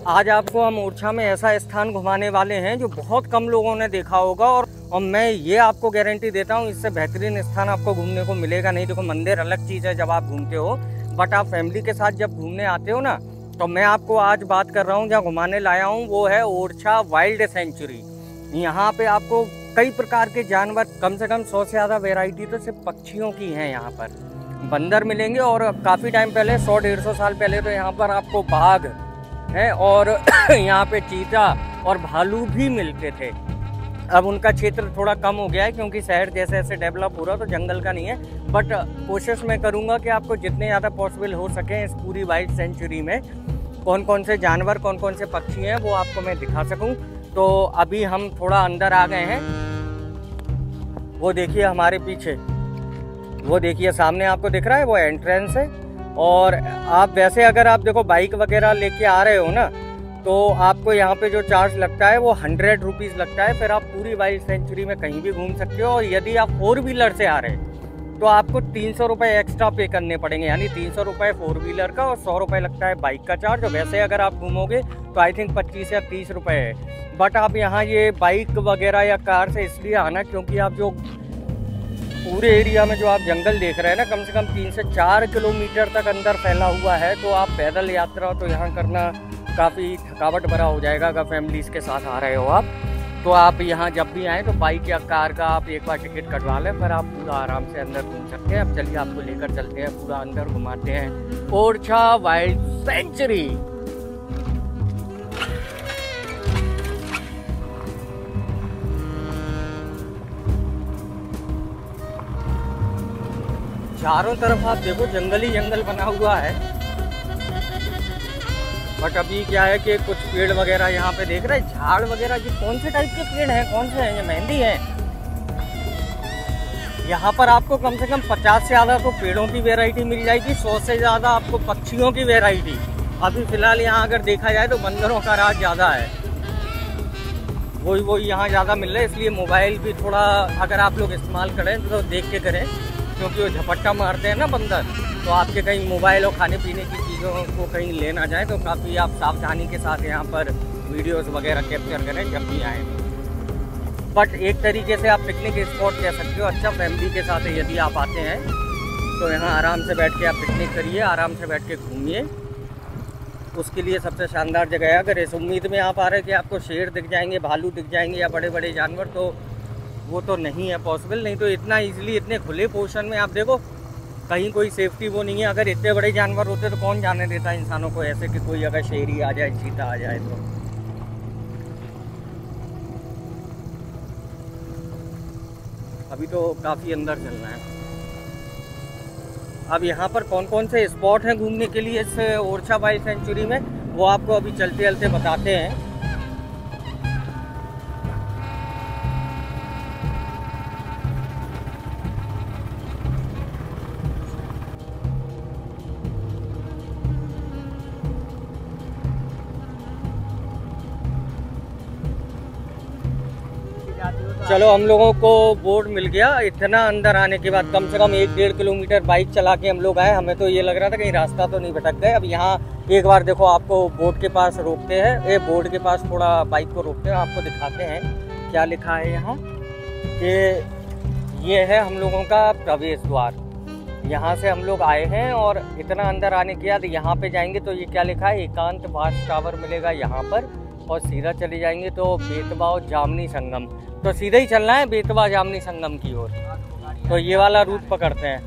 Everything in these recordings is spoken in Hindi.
आज आपको हम ओरछा में ऐसा स्थान घुमाने वाले हैं जो बहुत कम लोगों ने देखा होगा और मैं ये आपको गारंटी देता हूँ इससे बेहतरीन स्थान आपको घूमने को मिलेगा नहीं। देखो मंदिर अलग चीज़ है जब आप घूमते हो, बट आप फैमिली के साथ जब घूमने आते हो ना, तो मैं आपको आज बात कर रहा हूँ जहाँ घुमाने लाया हूँ वो है ओरछा वाइल्ड सेंचुरी। यहाँ पे आपको कई प्रकार के जानवर, कम से कम 100 से ज़्यादा वेराइटी तो सिर्फ पक्षियों की हैं। यहाँ पर बंदर मिलेंगे और काफ़ी टाइम पहले 100-150 साल पहले तो यहाँ पर आपको बाघ है और यहाँ पे चीता और भालू भी मिलते थे। अब उनका क्षेत्र थोड़ा कम हो गया है क्योंकि शहर जैसे जैसे डेवलप हो रहा तो जंगल का नहीं है, बट कोशिश मैं करूँगा कि आपको जितने ज़्यादा पॉसिबल हो सके इस पूरी वाइल्ड सेंचुरी में कौन कौन से जानवर, कौन कौन से पक्षी हैं वो आपको मैं दिखा सकूँ। तो अभी हम थोड़ा अंदर आ गए हैं। वो देखिए हमारे पीछे, वो देखिए सामने आपको दिख रहा है वो एंट्रेंस है। और आप वैसे अगर आप देखो बाइक वगैरह लेके आ रहे हो ना, तो आपको यहाँ पे जो चार्ज लगता है वो 100 रुपीज़ लगता है। फिर आप पूरी वाइल्ड सेंचुरी में कहीं भी घूम सकते हो। और यदि आप 4 व्हीलर से आ रहे हैं तो आपको 300 रुपये एक्स्ट्रा पे करने पड़ेंगे, यानी 300 रुपये 4 व्हीलर का और 100 रुपये लगता है बाइक का चार्ज। और वैसे अगर आप घूमोगे तो आई थिंक 25 या 30 रुपये है। बट आप यहाँ ये बाइक वगैरह या कार से इसलिए आना क्योंकि आप जो पूरे एरिया में जो आप जंगल देख रहे हैं ना, कम से कम 3 से 4 किलोमीटर तक अंदर फैला हुआ है। तो आप पैदल यात्रा तो यहाँ करना काफ़ी थकावट भरा हो जाएगा। अगर फैमिलीज़ के साथ आ रहे हो आप, तो आप यहाँ जब भी आएँ तो बाइक या कार का आप एक बार टिकट कटवा लें, फिर आप पूरा आराम से अंदर घूम सकते हैं। अब चलिए आपको लेकर चलते हैं, पूरा अंदर घुमाते हैं ओरछा वाइल्ड सेंचुरी। चारों तरफ आप देखो जंगल ही जंगल बना हुआ है। बट अभी क्या है कि कुछ पेड़ वगैरह यहाँ पे देख रहे हैं, झाड़ वगैरह, ये कौन से टाइप के पेड़ हैं, कौन से हैं, ये मेहंदी है। यहाँ पर आपको कम से कम 50 से ज़्यादा तो पेड़ों की वैरायटी मिल जाएगी, 100 से ज़्यादा आपको पक्षियों की वैरायटी। अभी फ़िलहाल यहाँ अगर देखा जाए तो बंदरों का राज ज़्यादा है, वही यहाँ ज़्यादा मिल रहा है। इसलिए मोबाइल भी थोड़ा अगर आप लोग इस्तेमाल करें तो देख के करें, क्योंकि वो झपट्टा मारते हैं ना बंदर, तो आपके कहीं मोबाइल और खाने पीने की चीज़ों को कहीं ले ना जाए। तो काफ़ी आप सावधानी के साथ यहाँ पर वीडियोस वगैरह कैप्चर करें जब भी आएँ। बट एक तरीके से आप पिकनिक स्पॉट कह सकते हो। अच्छा फैमिली के साथ यदि आप आते हैं तो यहाँ आराम से बैठ के आप पिकनिक करिए, आराम से बैठ के घूमिए, उसके लिए सबसे शानदार जगह है। अगर इस उम्मीद में आप आ रहे हैं कि आपको शेर दिख जाएंगे, भालू दिख जाएंगे या बड़े बड़े जानवर, तो वो तो नहीं है पॉसिबल। नहीं तो इतना इजीली इतने खुले पोर्शन में आप देखो कहीं कोई सेफ्टी वो नहीं है। अगर इतने बड़े जानवर होते तो कौन जाने देता इंसानों को ऐसे कि कोई अगर शेर ही आ जाए, चीता आ जाए तो। अभी तो काफ़ी अंदर चलना है। अब यहाँ पर कौन कौन से स्पॉट हैं घूमने के लिए इस ओरछा वाइल्ड सेंचुरी में, वो आपको अभी चलते चलते बताते हैं। चलो हम लोगों को बोर्ड मिल गया। इतना अंदर आने के बाद कम से कम 1-1.5 किलोमीटर बाइक चला के हम लोग आए। हमें तो ये लग रहा था कहीं रास्ता तो नहीं भटक गए। अब यहाँ एक बार देखो आपको बोर्ड के पास रोकते हैं, ये बोर्ड के पास थोड़ा बाइक को रोकते हैं, आपको दिखाते हैं क्या लिखा है यहाँ। कि ये है हम लोगों का प्रवेश द्वार, यहाँ से हम लोग आए हैं। और इतना अंदर आने के बाद यहाँ पे जाएंगे तो ये क्या लिखा है, एकांत वाच टावर मिलेगा यहाँ पर। और सीधा चले जाएंगे तो बेतवा और जामनी संगम, तो सीधा ही चलना है बेतवा जामनी संगम की ओर। तो ये वाला रूट पकड़ते हैं,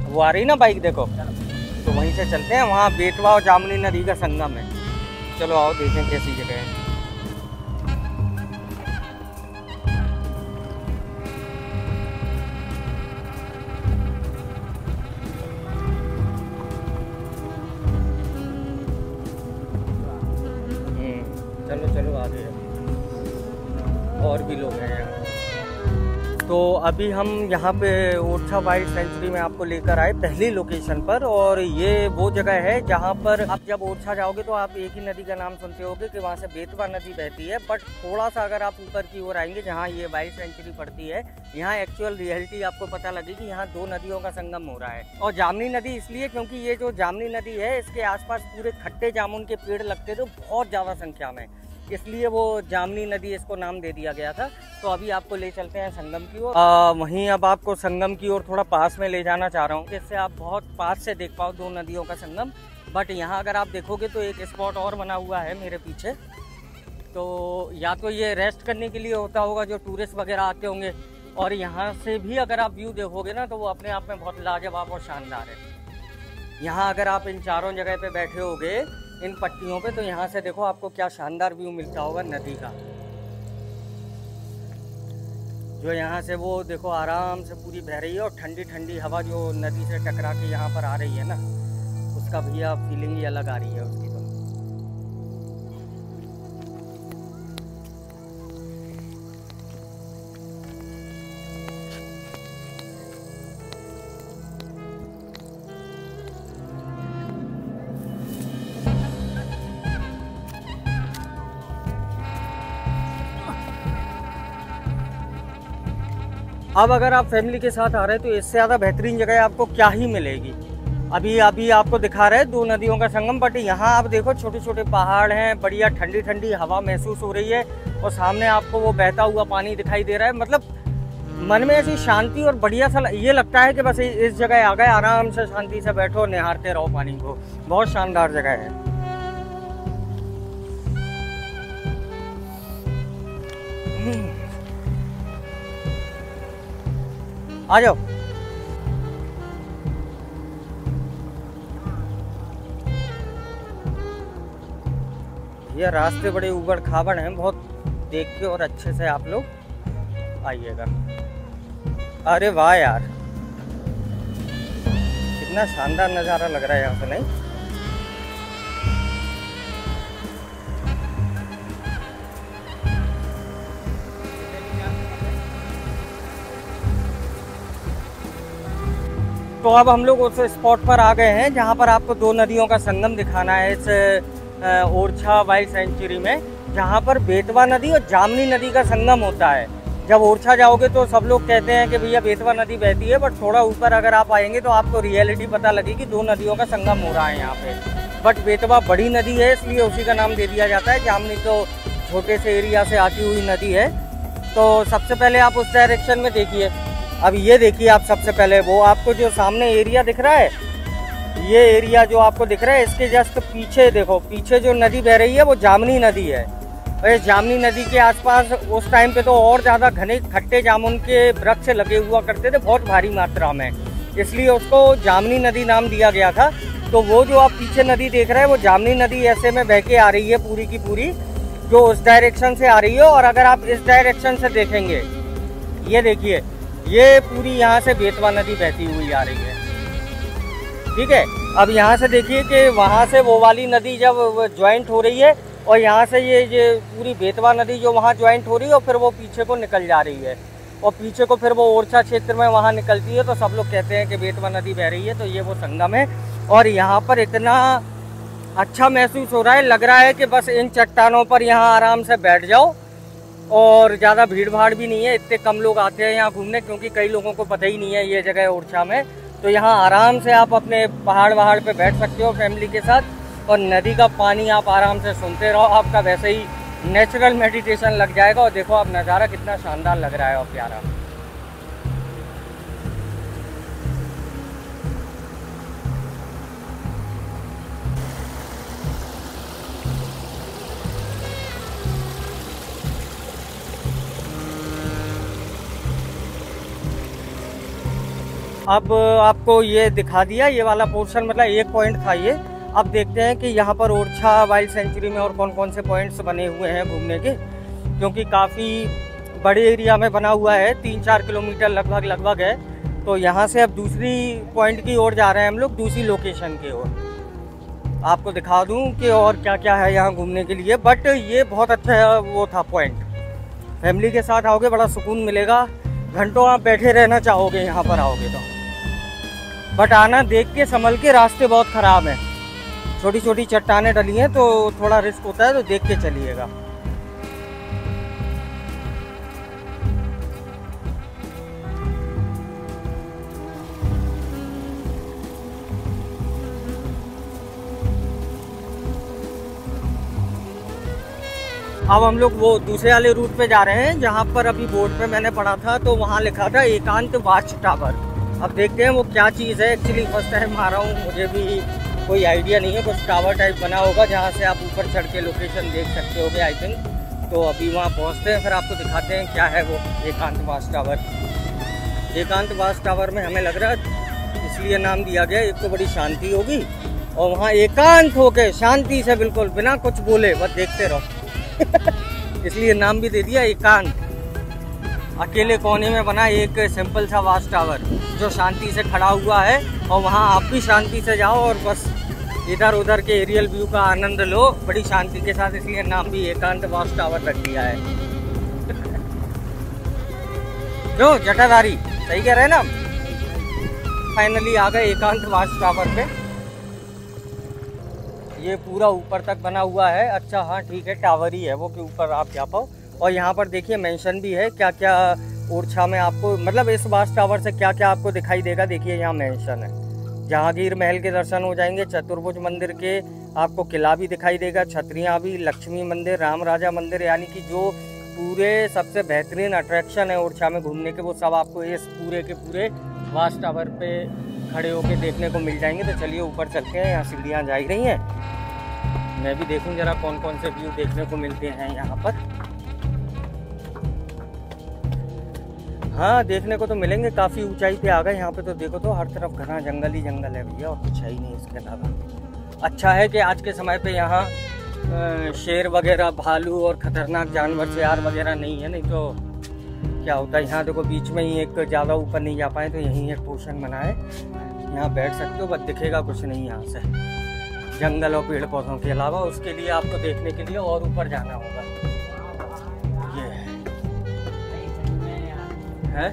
वो आ रही ना बाइक देखो, तो वहीं से चलते हैं। वहाँ बेतवा और जामनी नदी का संगम है। चलो आओ देखें कैसी जगह है। चलो चलो आगे, और भी लोग हैं यहाँ। तो अभी हम यहाँ पे ओरछा वाइल्ड सेंचुरी में आपको लेकर आए पहली लोकेशन पर, और ये वो जगह है जहाँ पर आप जब ओरछा जाओगे तो आप एक ही नदी का नाम सुनते होगे कि वहाँ से बेतवा नदी बहती है, बट थोड़ा सा अगर आप ऊपर की ओर आएंगे जहाँ ये वाइल्ड सेंचुरी पड़ती है, यहाँ एक्चुअल रियलिटी आपको पता लगेगी। यहाँ दो नदियों का संगम हो रहा है, और जामनी नदी इसलिए क्योंकि ये जो जामनी नदी है इसके आसपास पूरे खट्टे जामुन के पेड़ लगते थे बहुत ज़्यादा संख्या में, इसलिए वो जामनी नदी इसको नाम दे दिया गया था। तो अभी आपको ले चलते हैं संगम की ओर। वहीं अब आपको संगम की ओर थोड़ा पास में ले जाना चाह रहा हूँ, जिससे आप बहुत पास से देख पाओ दो नदियों का संगम। बट यहाँ अगर आप देखोगे तो एक स्पॉट और बना हुआ है मेरे पीछे, तो या तो ये रेस्ट करने के लिए होता होगा जो टूरिस्ट वगैरह आते होंगे, और यहाँ से भी अगर आप व्यू देखोगे ना तो वो अपने आप में बहुत लाजवाब और शानदार है। यहाँ अगर आप इन चारों जगह पे बैठे होगे इन पट्टियों पे, तो यहाँ से देखो आपको क्या शानदार व्यू मिलता होगा नदी का, जो यहाँ से वो देखो आराम से पूरी बह रही है, और ठंडी ठंडी हवा जो नदी से टकरा के यहाँ पर आ रही है ना, उसका भैया फीलिंग ही अलग आ रही है उसकी। तो अब अगर आप फैमिली के साथ आ रहे हैं तो इससे ज़्यादा बेहतरीन जगह आपको क्या ही मिलेगी। अभी आपको दिखा रहे हैं दो नदियों का संगम, बट यहाँ आप देखो छोटे छोटे पहाड़ हैं, बढ़िया ठंडी ठंडी हवा महसूस हो रही है, और सामने आपको वो बहता हुआ पानी दिखाई दे रहा है। मतलब मन में ऐसी शांति और बढ़िया सा ये लगता है कि बस इस जगह आ गए, आराम से शांति से बैठो, निहारते रहो पानी को। बहुत शानदार जगह है। आ जाओ। ये रास्ते बड़े उबड़ खाबड़ हैं, बहुत देख के और अच्छे से आप लोग आइएगा। अरे वाह यार, कितना शानदार नज़ारा लग रहा है यहाँ से, नहीं? तो अब हम लोग उस स्पॉट पर आ गए हैं जहाँ पर आपको दो नदियों का संगम दिखाना है इस ओरछा वाइल्ड सेंचुरी में, जहाँ पर बेतवा नदी और जामनी नदी का संगम होता है। जब ओरछा जाओगे तो सब लोग कहते हैं कि भैया बेतवा नदी बहती है, बट थोड़ा ऊपर अगर आप आएंगे तो आपको रियलिटी पता लगेगी दो नदियों का संगम हो रहा है यहाँ पे। बट बेतवा बड़ी नदी है इसलिए उसी का नाम दे दिया जाता है, जामनी तो छोटे से एरिया से आती हुई नदी है। तो सबसे पहले आप उस डायरेक्शन में देखिए। अब ये देखिए आप सबसे पहले वो आपको जो सामने एरिया दिख रहा है, ये एरिया जो आपको दिख रहा है इसके जस्ट पीछे देखो, पीछे जो नदी बह रही है वो जामनी नदी है। और इस जामनी नदी के आसपास उस टाइम पे तो और ज़्यादा घने खट्टे जामुन के वृक्ष लगे हुआ करते थे बहुत भारी मात्रा में, इसलिए उसको जामनी नदी नाम दिया गया था। तो वो जो आप पीछे नदी देख रहे हैं वो जामनी नदी ऐसे में बह के आ रही है पूरी की पूरी, जो उस डायरेक्शन से आ रही है। और अगर आप इस डायरेक्शन से देखेंगे, ये देखिए ये पूरी यहाँ से बेतवा नदी बहती हुई आ रही है, ठीक है। अब यहाँ से देखिए कि वहाँ से वो वाली नदी जब ज्वाइंट हो रही है और यहाँ से ये पूरी बेतवा नदी जो वहाँ ज्वाइंट हो रही है और फिर वो पीछे को निकल जा रही है, और पीछे को फिर वो ओरछा क्षेत्र में वहाँ निकलती है। तो सब लोग कहते हैं कि बेतवा नदी बह रही है, तो ये वो संगम है। और यहाँ पर इतना अच्छा महसूस हो रहा है, लग रहा है कि बस इन चट्टानों पर यहाँ आराम से बैठ जाओ, और ज़्यादा भीड़ भाड़ भी नहीं है, इतने कम लोग आते हैं यहाँ घूमने, क्योंकि कई लोगों को पता ही नहीं है ये जगह ओरछा में। तो यहाँ आराम से आप अपने पहाड़ वहाड़ पे बैठ सकते हो फैमिली के साथ, और नदी का पानी आप आराम से सुनते रहो, आपका वैसे ही नेचुरल मेडिटेशन लग जाएगा। और देखो आप नज़ारा कितना शानदार लग रहा है और प्यारा। अब आपको ये दिखा दिया ये वाला पोर्शन, मतलब एक पॉइंट था ये। अब देखते हैं कि यहाँ पर ओरछा वाइल्ड सेंचुरी में और कौन कौन से पॉइंट्स बने हुए हैं घूमने के, क्योंकि काफ़ी बड़े एरिया में बना हुआ है, 3-4 किलोमीटर लगभग है। तो यहाँ से अब दूसरी पॉइंट की ओर जा रहे हैं हम लोग, दूसरी लोकेशन की ओर। आपको दिखा दूँ कि और क्या क्या है यहाँ घूमने के लिए। बट ये बहुत अच्छा वो था पॉइंट, फैमिली के साथ आओगे बड़ा सुकून मिलेगा, घंटों आप बैठे रहना चाहोगे यहाँ पर आओगे तो। बट आना देख के संभल के, रास्ते बहुत ख़राब हैं, छोटी छोटी चट्टानें डली हैं तो थोड़ा रिस्क होता है, तो देख के चलिएगा। अब हम लोग वो दूसरे वाले रूट पे जा रहे हैं, जहाँ पर अभी बोर्ड पे मैंने पढ़ा था तो वहाँ लिखा था एकांत वाच टावर। अब देखते हैं वो क्या चीज़ है। एक्चुअली फर्स्ट टाइम आ रहा हूँ, मुझे भी कोई आइडिया नहीं है। कुछ टावर टाइप बना होगा जहाँ से आप ऊपर चढ़ के लोकेशन देख सकते होगे आई थिंक। तो अभी वहाँ पहुँचते हैं, फिर आपको दिखाते हैं क्या है वो एकांत वाच टावर। एकांत वाच टावर में हमें लग रहा है इसलिए नाम दिया गया, एक तो बड़ी शांति होगी और वहाँ एकांत होके शांति से बिल्कुल बिना कुछ बोले बस देखते रहो इसलिए नाम भी दे दिया एकांत। अकेले कोने में बना एक सिंपल सा वाच टावर जो शांति से खड़ा हुआ है, और वहाँ आप भी शांति से जाओ और बस इधर उधर के एरियल व्यू का आनंद लो बड़ी शांति के साथ, इसलिए नाम भी एकांत वाच टावर रख दिया है क्यों जटाधारी, सही कह रहे हैं ना। फाइनली आ गए एकांत वाच टावर पे। ये पूरा ऊपर तक बना हुआ है। अच्छा हाँ ठीक है, टावर ही है वो कि ऊपर आप जा पाओ। और यहाँ पर देखिए मेंशन भी है क्या क्या ओरछा में आपको, मतलब इस वाच टावर से क्या क्या आपको दिखाई देगा। देखिए यहाँ मेंशन है, जहांगीर महल के दर्शन हो जाएंगे, चतुर्भुज मंदिर के आपको किला भी दिखाई देगा, छतरियाँ भी, लक्ष्मी मंदिर, राम राजा मंदिर, यानी कि जो पूरे सबसे बेहतरीन अट्रैक्शन है ओरछा में घूमने के, वो सब आपको इस पूरे के पूरे वाच टावर पे खड़े होके देखने को मिल जाएंगे। तो चलिए ऊपर चलते हैं, यहाँ सीढ़ियाँ जा रही हैं, मैं भी देखूं जरा कौन कौन से व्यू देखने को मिलते हैं यहाँ पर। हाँ देखने को तो मिलेंगे, काफ़ी ऊंचाई पे आ गए यहाँ पे। तो देखो तो हर तरफ घना जंगल ही जंगल है भैया, और कुछ है ही नहीं इसके अलावा। अच्छा है कि आज के समय पे यहाँ शेर वगैरह, भालू और ख़तरनाक जानवर शेर वगैरह नहीं है, नहीं तो क्या होता है। यहाँ देखो बीच में ही एक, ज़्यादा ऊपर नहीं जा पाए तो यहीं एक पोर्शन बना है, यहाँ बैठ सकते हो, बस दिखेगा कुछ नहीं यहाँ से, जंगल और पेड़ पौधों के अलावा। उसके लिए आपको देखने के लिए और ऊपर जाना होगा। ये है,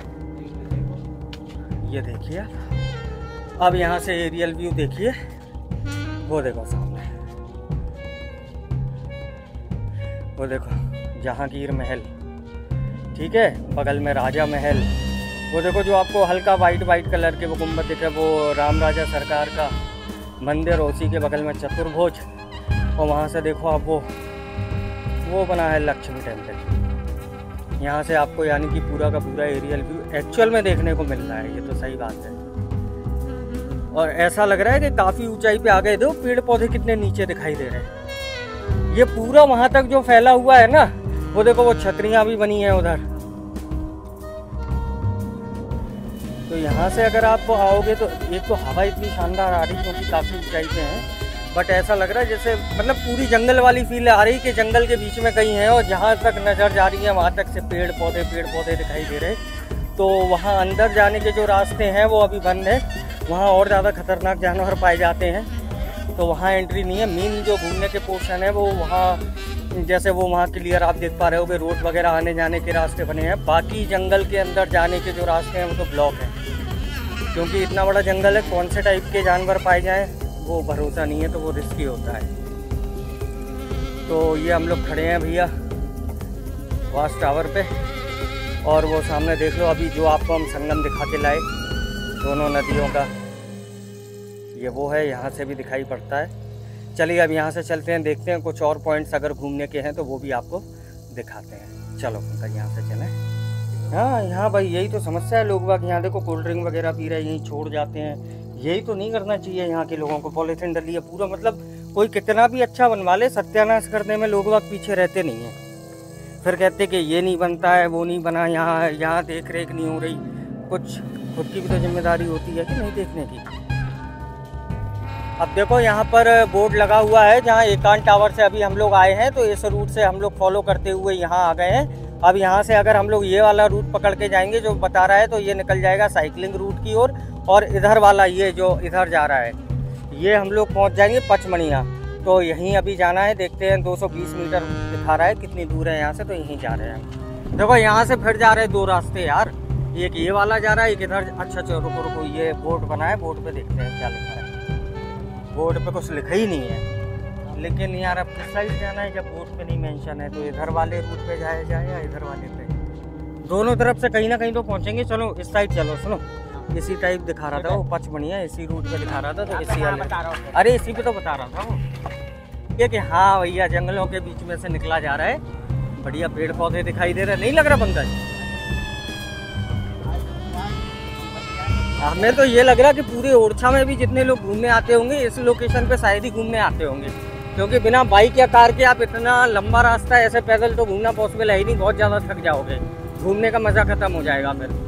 ये देखिए। अब यहाँ से एरियल व्यू देखिए, वो देखो सामने, वो देखो जहांगीर महल, ठीक है, बगल में राजा महल। वो देखो जो आपको हल्का वाइट कलर के वो गुम्बद दिखे, वो राम राजा सरकार का मंदिर, उसी के बगल में चतुर्भुज। और वहाँ से देखो आप वो बना है लक्ष्मी टेम्पल। यहाँ से आपको यानी कि पूरा का पूरा एरियल व्यू एक्चुअल में देखने को मिल रहा है, ये तो सही बात है। और ऐसा लग रहा है कि काफ़ी ऊंचाई पे आ गए। दो पेड़ पौधे कितने नीचे दिखाई दे रहे हैं। ये पूरा वहाँ तक जो फैला हुआ है ना, वो देखो वो छतरियाँ भी बनी हैं उधर। तो यहाँ से अगर आप आओगे तो एक तो हवा इतनी शानदार आ रही है क्योंकि काफ़ी ऊंचाई पे हैं, बट ऐसा लग रहा है जैसे मतलब पूरी जंगल वाली फील आ रही कि जंगल के बीच में कहीं है, और जहाँ तक नज़र जा रही है वहाँ तक से पेड़ पौधे दिखाई दे रहे। तो वहाँ अंदर जाने के जो रास्ते हैं वो अभी बंद है, वहाँ और ज़्यादा खतरनाक जानवर पाए जाते हैं, तो वहाँ एंट्री नहीं है। मेन जो घूमने के पोर्शन है वो वहाँ, जैसे वो वहाँ क्लियर आप देख पा रहे होगे, रोड वगैरह आने जाने के रास्ते बने हैं। बाकी जंगल के अंदर जाने के जो रास्ते हैं वो तो ब्लॉक है, क्योंकि इतना बड़ा जंगल है, कौन से टाइप के जानवर पाए जाएँ वो भरोसा नहीं है, तो वो रिस्की होता है। तो ये हम लोग खड़े हैं भैया वाच टावर पे, और वो सामने देख लो अभी जो आपको हम संगम दिखा के लाए दोनों नदियों का, ये वो है, यहाँ से भी दिखाई पड़ता है। चलिए अब यहाँ से चलते हैं, देखते हैं कुछ और पॉइंट्स अगर घूमने के हैं तो वो भी आपको दिखाते हैं। चलो अंकल यहाँ से चलें। हाँ यहाँ भाई यही तो समस्या है, लोग बाग यहाँ देखो कोल्ड ड्रिंक वगैरह पी रहे हैं, यहीं छोड़ जाते हैं। यही तो नहीं करना चाहिए यहाँ के लोगों को। पॉलीथीन डली है पूरा, मतलब कोई कितना भी अच्छा बनवा ले, सत्यानाश करने में लोग बाग पीछे रहते नहीं हैं। फिर कहते कि ये नहीं बनता है, वो नहीं बना, यहाँ देख रेख नहीं हो रही। कुछ खुद की भी तो जिम्मेदारी होती है कि नहीं देखने की। अब देखो यहाँ पर बोर्ड लगा हुआ है, जहाँ एकांत टावर से अभी हम लोग आए हैं, तो इस रूट से हम लोग फॉलो करते हुए यहाँ आ गए हैं। अब यहाँ से अगर हम लोग ये वाला रूट पकड़ के जाएंगे जो बता रहा है, तो ये निकल जाएगा साइकिलिंग रूट की ओर, और इधर वाला ये जो इधर जा रहा है, ये हम लोग पहुँच जाएंगे पचमढ़िया। तो यहीं अभी जाना है, देखते हैं 220 मीटर दिखा रहा है कितनी दूर है यहाँ से, तो यहीं जा रहे हैं। देखो यहाँ से फिर जा रहे हैं दो रास्ते यार, एक ये वाला जा रहा है, एक इधर। अच्छा चलो रुको रुको, ये बोर्ड बना है, बोर्ड पे देखते हैं क्या लिखा है। बोर्ड पे कुछ लिखा ही नहीं है, लेकिन यार अब किस साइड जाना है जब बोर्ड पे नहीं मेंशन है। तो इधर वाले रूट पे जाया जाए या इधर वाले पे, दोनों तरफ से कहीं ना कहीं तो पहुंचेंगे। चलो इस साइड चलो। सुनो, इसी टाइप दिखा रहा था वो, पच बढ़िया इसी रूट पे दिखा रहा था, तो इसी वाले। अरे इसी पे तो बता रहा था वो, ये कि हाँ भैया जंगलों के बीच में से निकला जा रहा है, बढ़िया पेड़ पौधे दिखाई दे रहे, नहीं लग रहा पंकज? हमें तो ये लग रहा कि पूरे ओरछा में भी जितने लोग घूमने आते होंगे इस लोकेशन पे शायद ही घूमने आते होंगे, क्योंकि बिना बाइक या कार के आप इतना लंबा रास्ता ऐसे पैदल तो घूमना पॉसिबल है ही नहीं, बहुत ज़्यादा थक जाओगे, घूमने का मज़ा खत्म हो जाएगा फिर।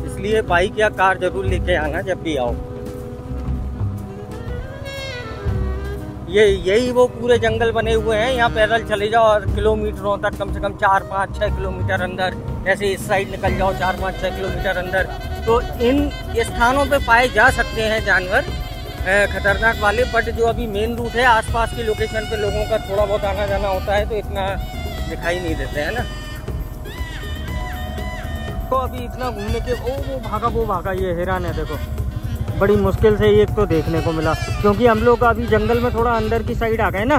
इसलिए बाइक या कार जरूर लेके आना जब भी आओ। यही वो पूरे जंगल बने हुए हैं, यहाँ पैदल चले जाओ और किलोमीटरों तक, कम से कम 4-5-6 किलोमीटर अंदर, ऐसे इस साइड निकल जाओ 4-5-6 किलोमीटर अंदर, तो इन स्थानों पे पाए जा सकते हैं जानवर खतरनाक वाले। बट जो अभी मेन रूट है, आसपास की लोकेशन पे लोगों का थोड़ा बहुत आना जाना होता है, तो इतना दिखाई नहीं देते हैं ना। तो अभी इतना घूमने के वो भागा ये हिरन है, देखो बड़ी मुश्किल से एक तो देखने को मिला, क्योंकि हम लोग अभी जंगल में थोड़ा अंदर की साइड आ गए ना,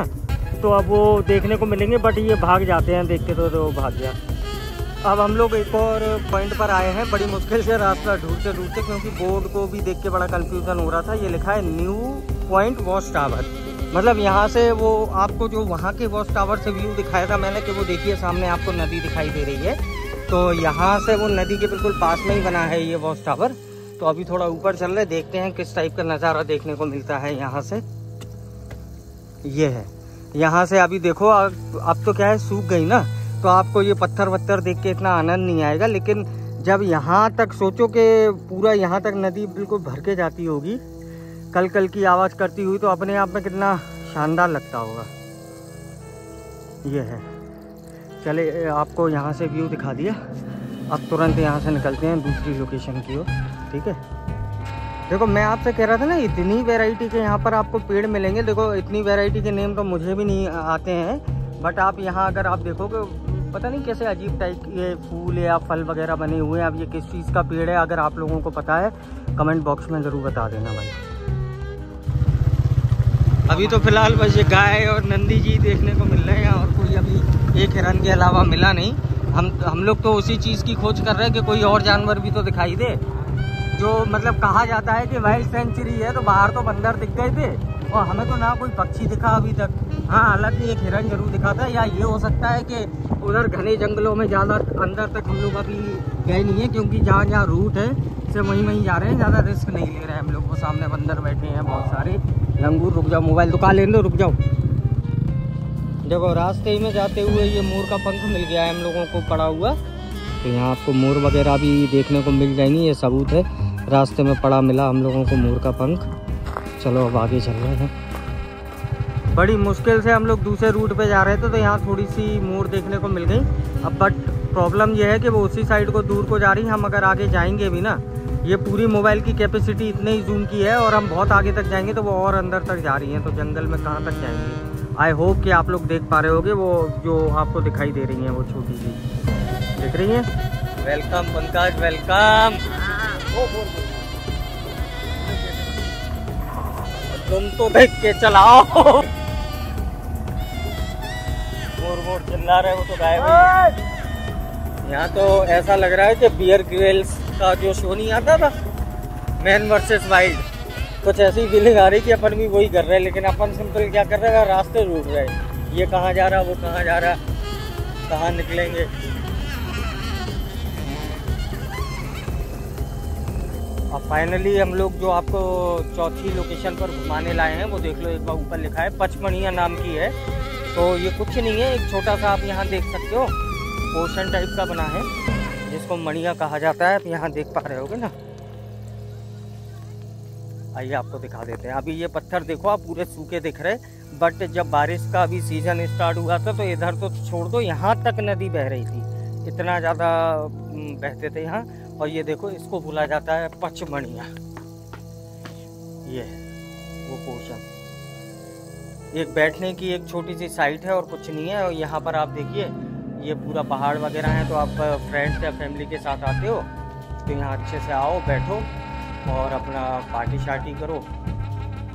तो अब वो देखने को मिलेंगे, बट ये भाग जाते हैं, देख के तो भाग गया। अब हम लोग एक और पॉइंट पर आए हैं, बड़ी मुश्किल से रास्ता ढूंढते ढूंढते, क्योंकि बोर्ड को भी देख के बड़ा कंफ्यूजन हो रहा था। ये लिखा है न्यू पॉइंट वॉच टावर, मतलब यहाँ से वो आपको जो वहाँ के वॉच टावर से व्यू दिखाया था मैंने, कि वो देखिए सामने आपको नदी दिखाई दे रही है, तो यहाँ से वो नदी के बिल्कुल पास में ही बना है ये वॉच टावर। तो अभी थोड़ा ऊपर चल रहे, देखते हैं किस टाइप का नज़ारा देखने को मिलता है यहाँ से। ये है यहाँ से, अभी देखो अब तो क्या है, सूख गई ना, तो आपको ये पत्थर वत्थर देख के इतना आनंद नहीं आएगा, लेकिन जब यहाँ तक सोचो कि पूरा यहाँ तक नदी बिल्कुल भर के जाती होगी, कल कल की आवाज़ करती हुई, तो अपने आप में कितना शानदार लगता होगा। ये है, चले आपको यहाँ से व्यू दिखा दिया, अब तुरंत यहाँ से निकलते हैं दूसरी लोकेशन की ओर, ठीक है। देखो मैं आपसे कह रहा था ना, इतनी वैरायटी के यहाँ पर आपको पेड़ मिलेंगे। देखो इतनी वैरायटी के नेम तो मुझे भी नहीं आते हैं, बट आप यहाँ अगर आप देखोगे, पता नहीं कैसे अजीब टाइप ये फूल या फल वगैरह बने हुए हैं। अब ये किस चीज़ का पेड़ है, अगर आप लोगों को पता है कमेंट बॉक्स में ज़रूर बता देना भाई। अभी तो फिलहाल बस ये गाय और नंदी जी देखने को मिल रहे हैं, और कोई अभी एक हिरन के अलावा मिला नहीं। हम लोग तो उसी चीज़ की खोज कर रहे हैं कि कोई और जानवर भी तो दिखाई दे, जो मतलब कहा जाता है कि वाइल्ड सेंचुरी है, तो बाहर तो बंदर दिख गए थे और हमें तो ना कोई पक्षी दिखा अभी तक। हाँ, हालांकि एक हिरन जरूर दिखा था, या ये हो सकता है कि उधर घने जंगलों में ज़्यादा अंदर तक हम लोग अभी गए नहीं है, क्योंकि जहाँ जहाँ रूट है से वहीं जा रहे हैं, ज़्यादा रिस्क नहीं ले रहे हैं हम लोग। वो सामने बंदर बैठे हैं बहुत सारे। लंगूर रुक जाओ, मोबाइल तो लेने दो, रुक जाओ। देखो रास्ते ही में जाते हुए ये मोर का पंख मिल गया है हम लोगों को पड़ा हुआ, तो यहाँ आपको मोर वगैरह भी देखने को मिल जाएंगी, ये सबूत है, रास्ते में पड़ा मिला हम लोगों को मोर का पंख। चलो अब आगे चल रहे हैं। बड़ी मुश्किल से हम लोग दूसरे रूट पे जा रहे थे, तो यहाँ थोड़ी सी मोर देखने को मिल गई। अब बट प्रॉब्लम ये है कि वो उसी साइड को दूर को जा रही है, हम अगर आगे जाएंगे भी ना, ये पूरी मोबाइल की कैपेसिटी इतने ही जूम की है, और हम बहुत आगे तक जाएंगे तो वो और अंदर तक जा रही हैं, तो जंगल में कहाँ तक जाएंगे। आई होप कि आप लोग देख पा रहे होगे, वो जो आपको दिखाई दे रही हैं वो छोटी सी दिख रही हैं। Welcome Pankaj, welcome. तुम तो देख के चलाओ। मोर चिल्ला रहे, वो तो गायब है। यहाँ तो ऐसा लग रहा है कि बियर ग्रिल्स का जो शो नहीं आता था, मैन वर्सेस वाइल्ड, कुछ ऐसी फीलिंग आ रही कि अपन भी वही कर रहे हैं, लेकिन अपन सिंपल क्या कर रहे हैं, रास्ते ढूंढ रहे हैं। ये कहाँ जा रहा, वो कहाँ जा रहा, कहाँ निकलेंगे। अब फाइनली हम लोग जो आपको चौथी लोकेशन पर घुमाने लाए हैं, वो देख लो, एक बार ऊपर लिखा है पचमढ़िया नाम की है। तो ये कुछ नहीं है, एक छोटा सा आप यहाँ देख सकते हो, पोर्शन टाइप का बना है, जिसको मणिया कहा जाता है। आप यहाँ देख पा रहे होगे ना, आइए आपको दिखा देते हैं। अभी ये पत्थर देखो आप, पूरे सूखे दिख रहे, बट जब बारिश का अभी सीजन स्टार्ट हुआ था, तो इधर तो छोड़ दो, यहाँ तक नदी बह रही थी, इतना ज़्यादा बहते थे यहाँ। और ये देखो, इसको बोला जाता है पचमढ़िया। ये वो पोर्शन, एक बैठने की एक छोटी सी साइट है और कुछ नहीं है। और यहाँ पर आप देखिए ये पूरा पहाड़ वगैरह है, तो आप फ्रेंड्स या फैमिली के साथ आते हो तो यहाँ अच्छे से आओ, बैठो और अपना पार्टी शार्टी करो,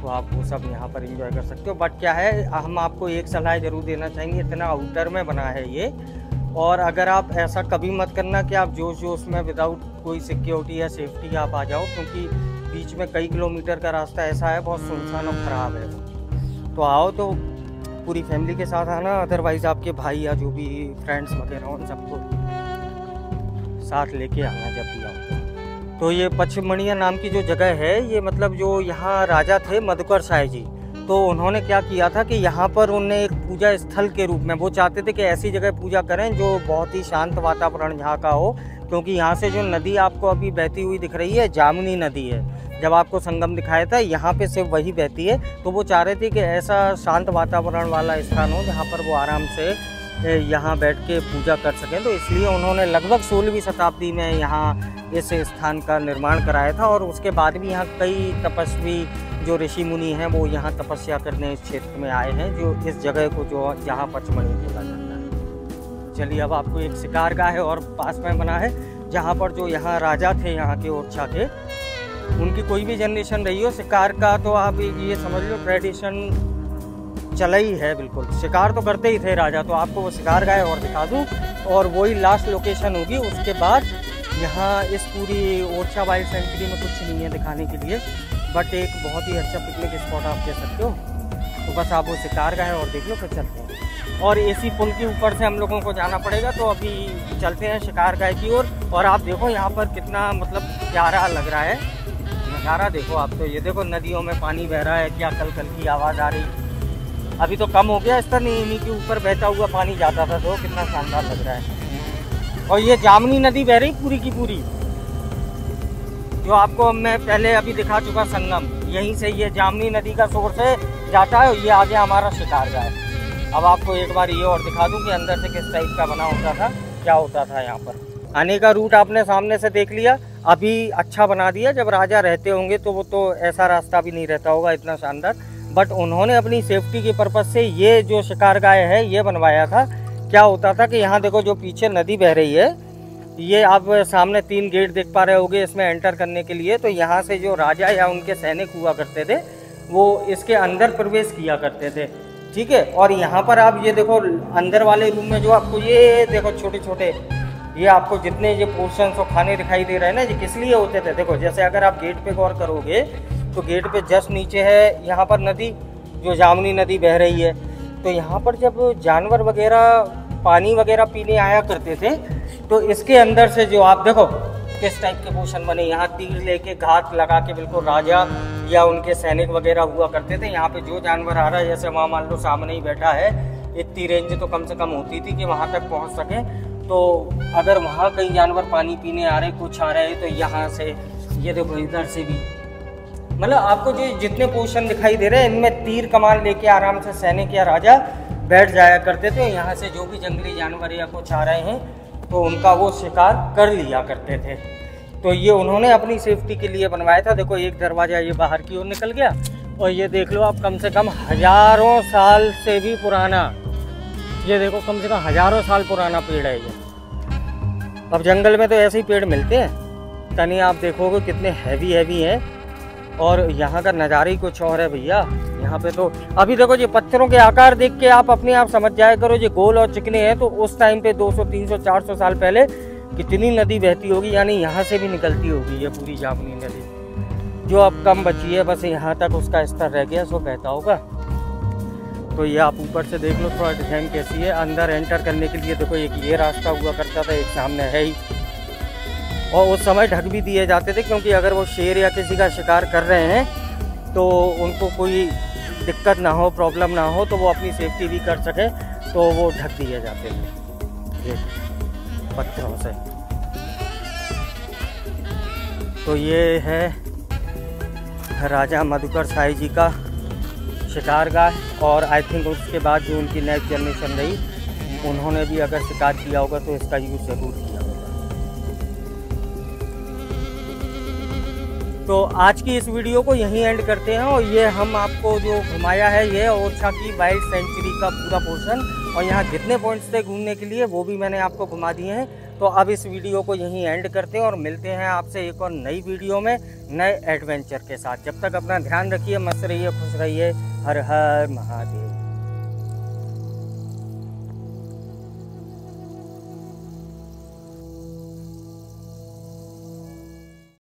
तो आप वो सब यहाँ पर एंजॉय कर सकते हो। बट क्या है, हम आपको एक सलाह ज़रूर देना चाहेंगे, इतना आउटर में बना है ये, और अगर आप ऐसा कभी मत करना कि आप जोश जोश में विदाउट कोई सिक्योरिटी या सेफ्टी आप आ जाओ, क्योंकि बीच में कई किलोमीटर का रास्ता ऐसा है, बहुत सुनसान और ख़राब है। तो आओ तो पूरी फैमिली के साथ आना, अदरवाइज़ आपके भाई या जो भी फ्रेंड्स वगैरह हो सबको साथ लेके आना जब भी आओ। तो ये पचमढ़िया नाम की जो जगह है, ये मतलब जो यहाँ राजा थे मधुकर शाह जी, तो उन्होंने क्या किया था कि यहाँ पर उन्हें एक पूजा स्थल के रूप में वो चाहते थे कि ऐसी जगह पूजा करें जो बहुत ही शांत वातावरण यहाँ का हो, क्योंकि यहाँ से जो नदी आपको अभी बहती हुई दिख रही है, जामुनी नदी है, जब आपको संगम दिखाया था यहाँ पे से वही बहती है। तो वो चाह रहे थे कि ऐसा शांत वातावरण वाला स्थान हो जहाँ पर वो आराम से यहाँ बैठ के पूजा कर सकें, तो इसलिए उन्होंने लगभग 16वीं शताब्दी में यहाँ इस स्थान का निर्माण कराया था। और उसके बाद भी यहाँ कई तपस्वी जो ऋषि मुनि हैं वो यहाँ तपस्या करने इस क्षेत्र में आए हैं, जो इस जगह को जो यहाँ पचमढ़ी बोला जाता है। चलिए अब आपको एक शिकारगाह है और पास में बना है, जहाँ पर जो यहाँ राजा थे यहाँ के ओरछा के, उनकी कोई भी जनरेशन रही हो, शिकार का तो आप ये समझ लो ट्रेडिशन चला ही है, बिल्कुल शिकार तो करते ही थे राजा। तो आपको वो शिकारगाह और दिखा दूँ, और वही लास्ट लोकेशन होगी। उसके बाद यहाँ इस पूरी ओरछा वाइल्ड सेंचुरी में कुछ नहीं है दिखाने के लिए, बट एक बहुत ही अच्छा पिकनिक स्पॉट आप कह सकते हो। तो बस आप वो शिकारगाह और देख लो, फिर चलते हैं। और इसी पुल के ऊपर से हम लोगों को जाना पड़ेगा, तो अभी चलते हैं शिकारगाह की ओर। और आप देखो यहाँ पर कितना मतलब प्यारा लग रहा है नज़ारा, देखो आप। तो ये देखो नदियों में पानी बह रहा है, क्या कल कल की आवाज़ आ रही। अभी तो कम हो गया, इस तरह इन्हीं के ऊपर बहता हुआ पानी जाता था, तो कितना शानदार लग रहा है। और ये जामुनी नदी बह रही पूरी की पूरी, जो आपको मैं पहले अभी दिखा चुका संगम, यहीं से ये जामुनी नदी का सोर्स है जाता है। ये आ गया हमारा शिकारगाह। अब आपको एक बार ये और दिखा दूं कि अंदर से किस टाइप का बना होता था, क्या होता था यहाँ पर। आने का रूट आपने सामने से देख लिया, अभी अच्छा बना दिया। जब राजा रहते होंगे तो वो तो ऐसा रास्ता भी नहीं रहता होगा इतना शानदार, बट उन्होंने अपनी सेफ्टी के पर्पज़ से ये जो शिकारगाह है ये बनवाया था। क्या होता था कि यहाँ देखो जो पीछे नदी बह रही है, ये आप सामने 3 गेट देख पा रहे होगे इसमें एंटर करने के लिए। तो यहाँ से जो राजा या उनके सैनिक हुआ करते थे वो इसके अंदर प्रवेश किया करते थे, ठीक है। और यहाँ पर आप ये देखो अंदर वाले रूम में जो आपको ये देखो छोटे छोटे ये आपको जितने ये पोर्शंस और खाने दिखाई दे रहे हैं ना, ये किस लिए होते थे। देखो जैसे अगर आप गेट पे गौर करोगे तो गेट पे जस्ट नीचे है यहाँ पर नदी, जो जामुनी नदी बह रही है। तो यहाँ पर जब जानवर वगैरह पानी वगैरह पीने आया करते थे, तो इसके अंदर से जो आप देखो किस टाइप के पोर्शन बने, यहाँ तीर लेके घात लगा के बिल्कुल राजा या उनके सैनिक वगैरह हुआ करते थे। यहाँ पे जो जानवर आ रहा है, जैसे वहाँ मान लो सामने ही बैठा है, इतनी रेंज तो कम से कम होती थी कि वहाँ तक पहुँच सके। तो अगर वहाँ कई जानवर पानी पीने आ रहे, कुछ आ रहे हैं, तो यहाँ से ये देखो इधर से भी, मतलब आपको जो जितने पोर्शन दिखाई दे रहे हैं इनमें तीर कमान लेके आराम से सैनिक या राजा बैठ जाया करते थे। यहाँ से जो भी जंगली जानवर या कुछ आ रहे हैं तो उनका वो शिकार कर लिया करते थे। तो ये उन्होंने अपनी सेफ्टी के लिए बनवाया था। देखो एक दरवाज़ा ये बाहर की ओर निकल गया, और ये देख लो आप कम से कम हज़ारों साल से भी पुराना, ये देखो कम से कम हज़ारों साल पुराना पेड़ है ये। अब जंगल में तो ऐसे ही पेड़ मिलते हैं, तनी आप देखोगे कितने हैवी हैं। और यहाँ का नज़ारा ही कुछ और है भैया। यहाँ पे तो अभी देखो ये पत्थरों के आकार देख के आप अपने आप समझ जाया करो, ये गोल और चिकने हैं। तो उस टाइम पे 200, 300, 400 साल पहले कितनी नदी बहती होगी, यानी यहाँ से भी निकलती होगी ये पूरी जामुनी नदी, जो अब कम बची है, बस यहाँ तक उसका स्तर रह गया, सो बहता होगा। तो ये आप ऊपर से देख लो थोड़ा डिजाइन कैसी है। अंदर एंटर करने के लिए देखो एक ये रास्ता हुआ करता था, एक सामने है ही, और उस समय ढक भी दिए जाते थे, क्योंकि अगर वो शेर या किसी का शिकार कर रहे हैं तो उनको कोई दिक्कत ना हो, प्रॉब्लम ना हो, तो वो अपनी सेफ्टी भी कर सके, तो वो ढक दिए जाते थे ये पत्थरों से। तो ये है राजा मधुकर शाह जी का शिकारगाह। और आई थिंक उसके बाद जो उनकी नेक्स्ट जनरेशन रही, उन्होंने भी अगर शिकार किया होगा तो इसका यूज़ ज़रूर किया होगा। तो आज की इस वीडियो को यहीं एंड करते हैं। और ये हम आपको जो घुमाया है ये ओरछा की वाइल्ड सेंचुरी का पूरा पोर्शन, और यहाँ जितने पॉइंट्स थे घूमने के लिए वो भी मैंने आपको घुमा दिए हैं। तो अब इस वीडियो को यहीं एंड करते हैं और मिलते हैं आपसे एक और नई वीडियो में नए एडवेंचर के साथ। जब तक अपना ध्यान रखिए, मस्त रहिए, खुश रहिए। हर हर महादेव।